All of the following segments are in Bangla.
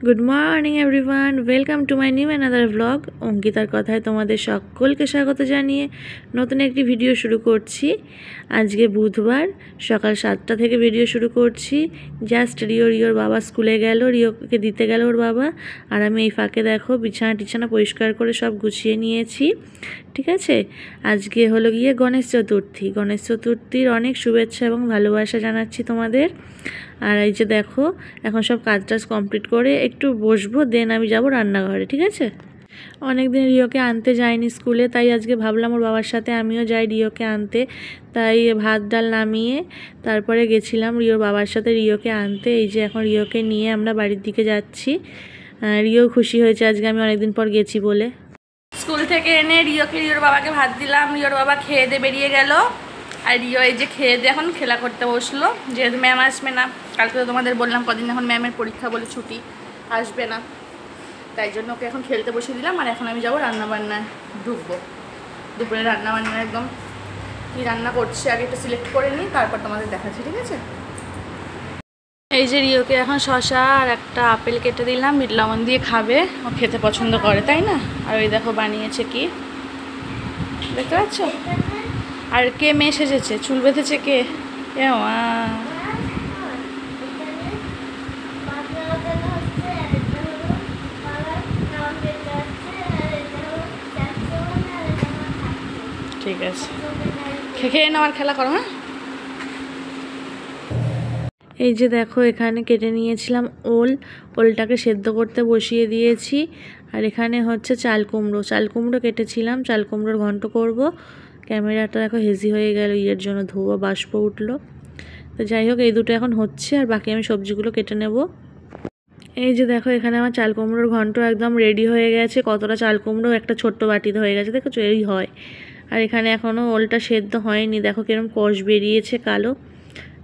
Good morning everyone, welcome to my new another blog. অঙ্কিতার কথায় তোমাদের সকলকে স্বাগত জানিয়ে নতুন একটি ভিডিও শুরু করছি। আজকে বুধবার সকাল 7টা থেকে ভিডিও শুরু করছি। জাস্ট রিওর বাবা স্কুলে গেল, রিওকে দিতে গেল ওর বাবা, আর আমি এই ফাঁকে দেখো বিছানা পরিষ্কার করে সব গুছিয়ে নিয়েছি। ঠিক আছে, আজকে হলো গিয়ে গণেশ চতুর্থীর অনেক শুভেচ্ছা এবং ভালোবাসা জানাচ্ছি তোমাদের। আর এই যে দেখো, এখন সব কাজ কমপ্লিট করে একটু বসবো, দেন আমি যাব রান্নাঘরে। ঠিক আছে, অনেকদিন রিওকে আনতে যাইনি স্কুলে, তাই আজকে ভাবলাম ওর বাবার সাথে আমিও যাই রিওকে আনতে। তাই ভাত ডাল নামিয়ে তারপরে গেছিলাম রিওর বাবার সাথে রিওকে আনতে। এই যে এখন রিওকে নিয়ে আমরা বাড়ির দিকে যাচ্ছি। রিও খুশি হয়েছে আজকে আমি অনেকদিন পর গেছি বলে। স্কুল থেকে এনে রিওর বাবাকে ভাত দিলাম, রিওর বাবা খেয়ে দিয়ে বেরিয়ে গেল। আর রিও এই যে খেয়ে দিয়ে এখন খেলা করতে বসলো, যেহেতু ম্যাম আসবে না। কালকে তো তোমাদের বললাম কদিন এখন ম্যামের পরীক্ষা বলে ছুটি, আসবে না, তাই জন্য ওকে এখন খেলতে বসে দিলাম। আর এখন আমি যাবো রান্নাবান্নায় ঢুকবো। দুপুরে রান্নাবান্না একদম কী রান্না করছি আগে একটু সিলেক্ট করে নিই, তারপর তোমাদের দেখাচ্ছি। ঠিক আছে, এই যে রিওকে এখন শশা আর একটা আপেল কেটে দিলাম, বিট লবণ দিয়ে খাবে, ও খেতে পছন্দ করে তাই না। আর ওই দেখো বানিয়েছে কি দেখতে পাচ্ছ। আর কে মেয়ে সেজেছে, চুল বেঁধেছে কে? ঠিক আছে, খেয়ে নাও আর খেলা করো। হ্যাঁ, এই যে দেখো এখানে কেটে নিয়েছিলাম ওলটাকে সেদ্ধ করতে বসিয়ে দিয়েছি। আর এখানে হচ্ছে চাল কুমড়ো কেটেছিলাম, চাল কুমড়োর ঘন্ট করব। ক্যামেরাটা দেখো হেজি হয়ে গেল, ইয়ের জন্য ধোয়া বাষ্প উঠলো। তো যাই হোক, এই দুটো এখন হচ্ছে, আর বাকি আমি সবজিগুলো কেটে নেব। এই যে দেখো এখানে আমার চাল কুমড়োর ঘন্ট একদম রেডি হয়ে গেছে। কতটা চাল কুমড়ো একটা ছোট্ট বাটিতে হয়ে গেছে, দেখো এই হয়। আর এখানে এখনও ওলটা সেদ্ধ হয়নি, দেখো কিরকম কষ বেরিয়েছে কালো,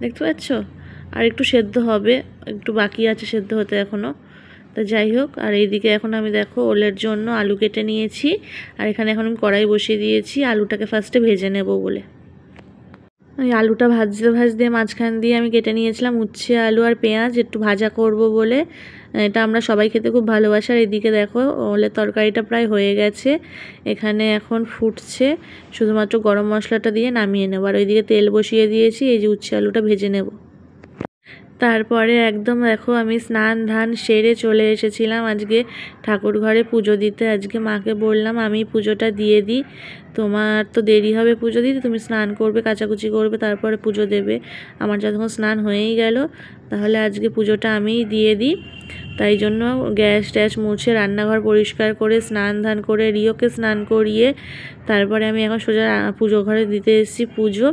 দেখতে পাচ্ছ। আর একটু সেদ্ধ হবে, একটু বাকি আছে সেদ্ধ হতে এখনও। তো যাই হোক, আর এইদিকে এখন আমি দেখো ওলের জন্য আলু কেটে নিয়েছি। আর এখানে এখন আমি কড়াই বসিয়ে দিয়েছি আলুটাকে ফার্স্টে ভেজে নেব বলে। ওই আলুটা ভাজতে মাঝখান দিয়ে আমি কেটে নিয়েছিলাম উচ্ছে আলু আর পেঁয়াজ, একটু ভাজা করব বলে। এটা আমরা সবাই খেতে খুব ভালোবাসি। আর এদিকে দেখো ওলের তরকারিটা প্রায় হয়ে গেছে, এখানে এখন ফুটছে, শুধুমাত্র গরম মশলাটা দিয়ে নামিয়ে নেব। আর ওইদিকে তেল বসিয়ে দিয়েছি, এই যে উচ্ছে আলুটা ভেজে নেব। তারপরে একদম দেখো আমি স্নান ধান সেরে চলে এসেছিলাম আজকে ঠাকুর ঘরে পুজো দিতে। আজকে মাকে বললাম আমি পুজোটা দিয়ে দিই, তোমার তো দেরি হবে পুজো দিতে, তুমি স্নান করবে, কাচাকুচি করবে, তারপরে পুজো দেবে। আমার যখন স্নান হয়েই গেল, তাহলে আজকে পুজোটা আমিই দিয়ে দিই। তাই জন্য গ্যাস ট্যাস মুছে রান্নাঘর পরিষ্কার করে স্নান ধান করে রিওকে স্নান করিয়ে তারপরে আমি এখন সোজা পুজো ঘরে দিতে এসেছি পুজো।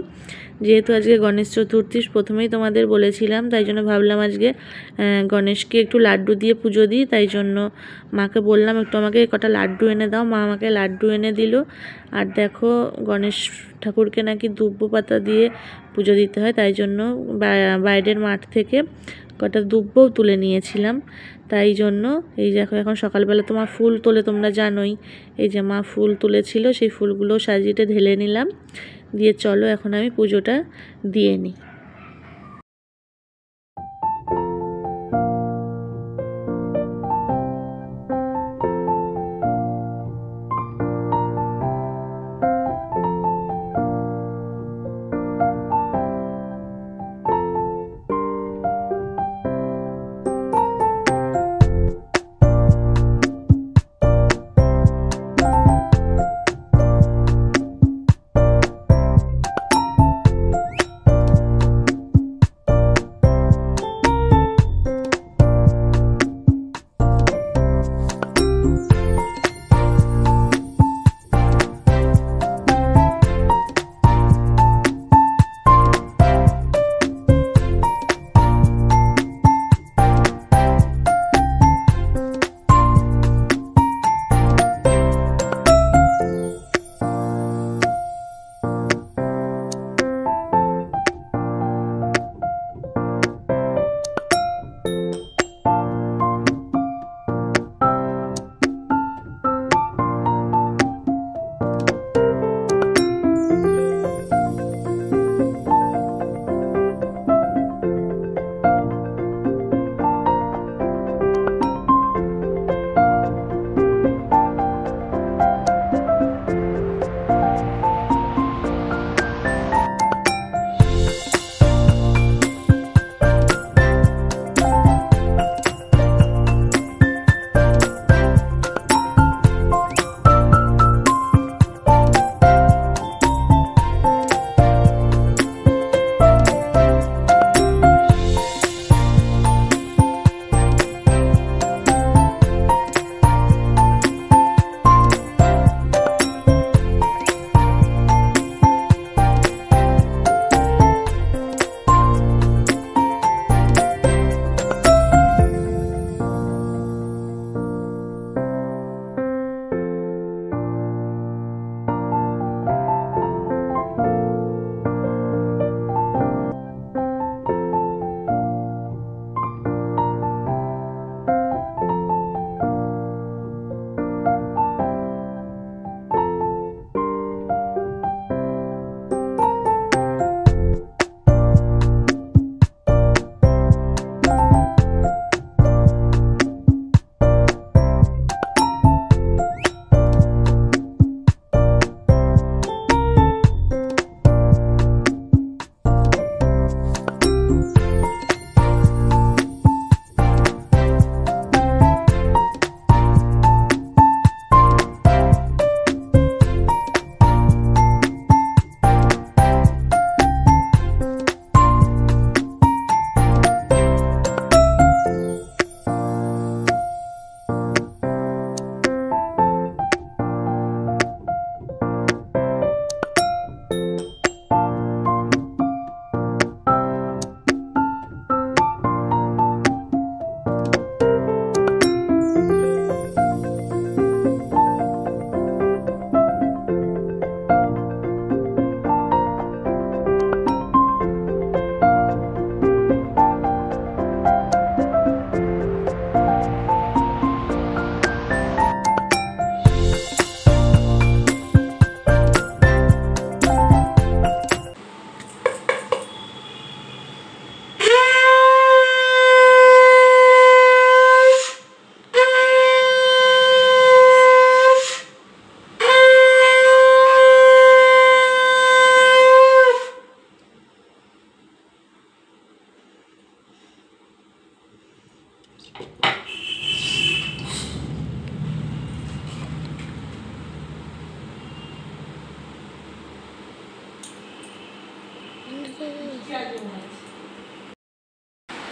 যেহেতু আজকে গণেশ চতুর্থী প্রথমেই তোমাদের বলেছিলাম, তাই জন্য ভাবলাম আজকে গণেশকে একটু লাড্ডু দিয়ে পুজো দিই। তাই জন্য মাকে বললাম একটু আমাকে কটা লাড্ডু এনে দাও, মা আমাকে লাড্ডু এনে দিল। আর দেখো গণেশ ঠাকুরকে নাকি দুব্ব পাতা দিয়ে পুজো দিতে হয়, তাই জন্য বাইরের মাঠ থেকে কটা দুব্বও তুলে নিয়েছিলাম। তাই জন্য এই দেখো এখন সকালবেলা তো মা ফুল তোলে, তোমরা জানোই। এই যে মা ফুল তুলেছিল, সেই ফুলগুলো সাজিয়ে ঢেলে নিলাম, দিয়ে চলো এখন আমি পুজোটা দিয়ে নিই।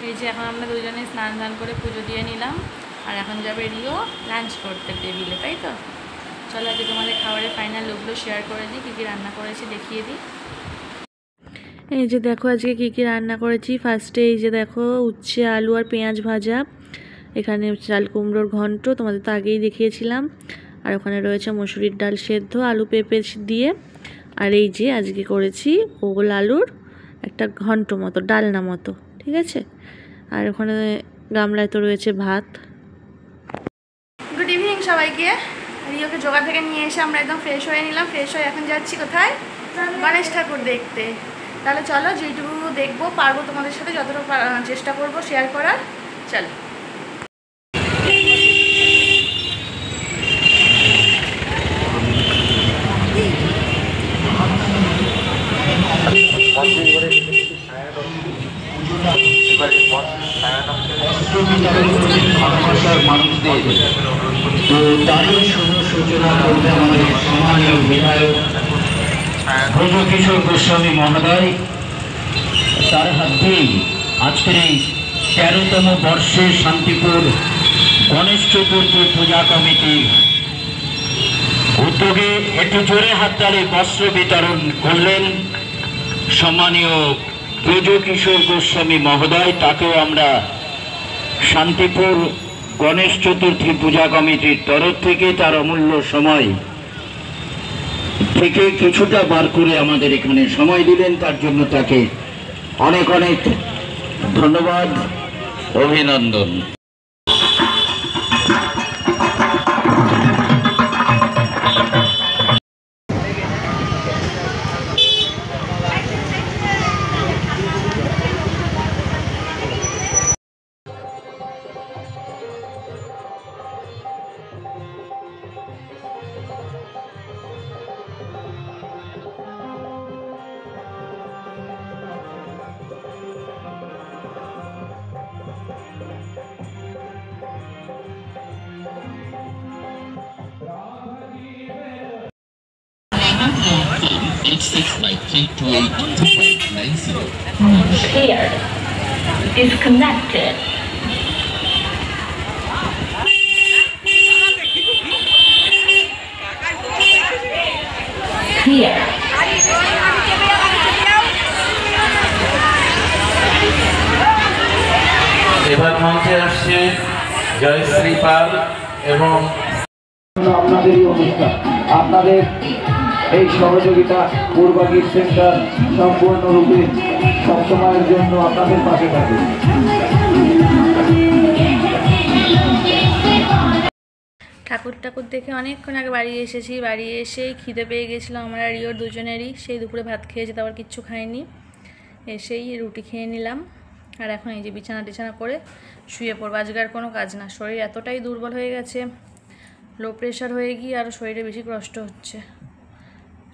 এই যে এখন আমরা দুজনে স্নান দান করে পুজো দিয়ে নিলাম, আর এখন যাবে রিও লাঞ্চ করতে টেবিলে, তাই তো? চলো আজকে তোমাদের খাবারের ফাইনাল লুকগুলো শেয়ার করে দিই, কী কী রান্না করেছি দেখিয়ে দিই। এই যে দেখো আজকে কী কী রান্না করেছি। ফার্স্টে এই যে দেখো উচ্ছে আলু আর পেঁয়াজ ভাজা, এখানে চাল কুমড়োর ঘন্ট তোমাদের তো আগেই দেখিয়েছিলাম, আর ওখানে রয়েছে মসুরির ডাল সেদ্ধ আলু পেঁপে দিয়ে, আর এই যে আজকে করেছি ওল আলুর একটা ঘন্ট মতো ডালনা মতো, ঠিক আছে। আর ওখানে গামলায় তো রয়েছে ভাত। গুড ইভিনিং সবাইকে। রিওকে জোগাড় থেকে নিয়ে এসে আমরা একদম ফ্রেশ হয়ে নিলাম। ফ্রেশ হয়ে এখন যাচ্ছি কোথায়? গণেশ ঠাকুর দেখতে। তাহলে চলো যেটুকু দেখবো পারবো তোমাদের সাথে যতটুকু চেষ্টা করবো শেয়ার করার। চলো। ভালোবাসার মানুষদের তো তারই সূচনা করবে আমাদের সম্মানীয় বিধায়ক ব্রজকিশোর গোস্বামী মহোদয়। তার হাত দিয়েই আজকের এই 13তম বর্ষে শান্তিপুর গণেশ চতুর্থী পূজা কমিটির উদ্যোগে একটু জোরে হাততালি বস্ত্র বিতরণ করলেন সম্মানীয় ব্রজকিশোর গোস্বামী মহোদয়। তাকেও আমরা শান্তিপুর গণেশ চতুর্থী পূজা কমিটির তরফ থেকে তার অমূল্য সময় থেকে কিছুটা বার করে আমাদের এখানে সময় দিলেন, তার জন্য তাকে অনেক অনেক ধন্যবাদ, অভিনন্দন। Clear. Disconnected. Clear. এবার মঞ্চে আসছে জয়শ্রী পাল এবং আপনাদেরই অনুষ্ঠান, আপনাদের এই সহযোগিতা পূর্বাগীর সেন্টার সম্পূর্ণরূপে সবসময়ের জন্য আপনাদের পাশে থাকে। ঠাকুর দেখে অনেকক্ষণ আগে বাড়ি এসেছি। বাড়ি এসেই খিদে পেয়ে গেছিলো আমার আর রিওর দুজনেরই। সেই দুপুরে ভাত খেয়েছি, তারপর কিচ্ছু খাইনি। এসেই রুটি খেয়ে নিলাম, আর এখন এই যে বিছানা টিছানা করে শুয়ে পড়বো। আজকে আর কোনো কাজ না, শরীর এতটাই দুর্বল হয়ে গেছে, লো প্রেশার হয়ে গিয়ে আরও শরীরে বেশি কষ্ট হচ্ছে।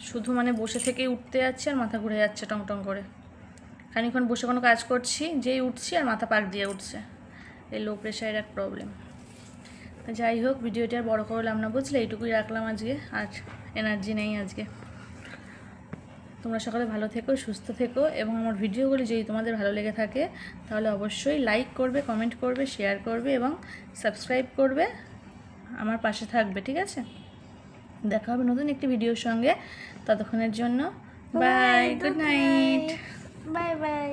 শুধু মানে বসে থেকেই উঠতে যাচ্ছে আর মাথা ঘুরে যাচ্ছে টং টং করে। খানিক্ষণ বসে কোনো কাজ করছি, যেই উঠছি আর মাথা পাক দিয়ে উঠছে। এই লো প্রেশারের এক প্রবলেম। যাই হোক, ভিডিওটি আর বড়ো করলাম না, বুঝলে? এইটুকুই রাখলাম আজকে, আর এনার্জি নেই আজকে। তোমরা সকলে ভালো থেকো, সুস্থ থেকো, এবং আমার ভিডিওগুলি যদি তোমাদের ভালো লেগে থাকে তাহলে অবশ্যই লাইক করবে, কমেন্ট করবে, শেয়ার করবে এবং সাবস্ক্রাইব করবে, আমার পাশে থাকবে, ঠিক আছে? দেখা হবে নতুন একটি ভিডিওর সঙ্গে। ততক্ষণের জন্য bye, good night, bye by.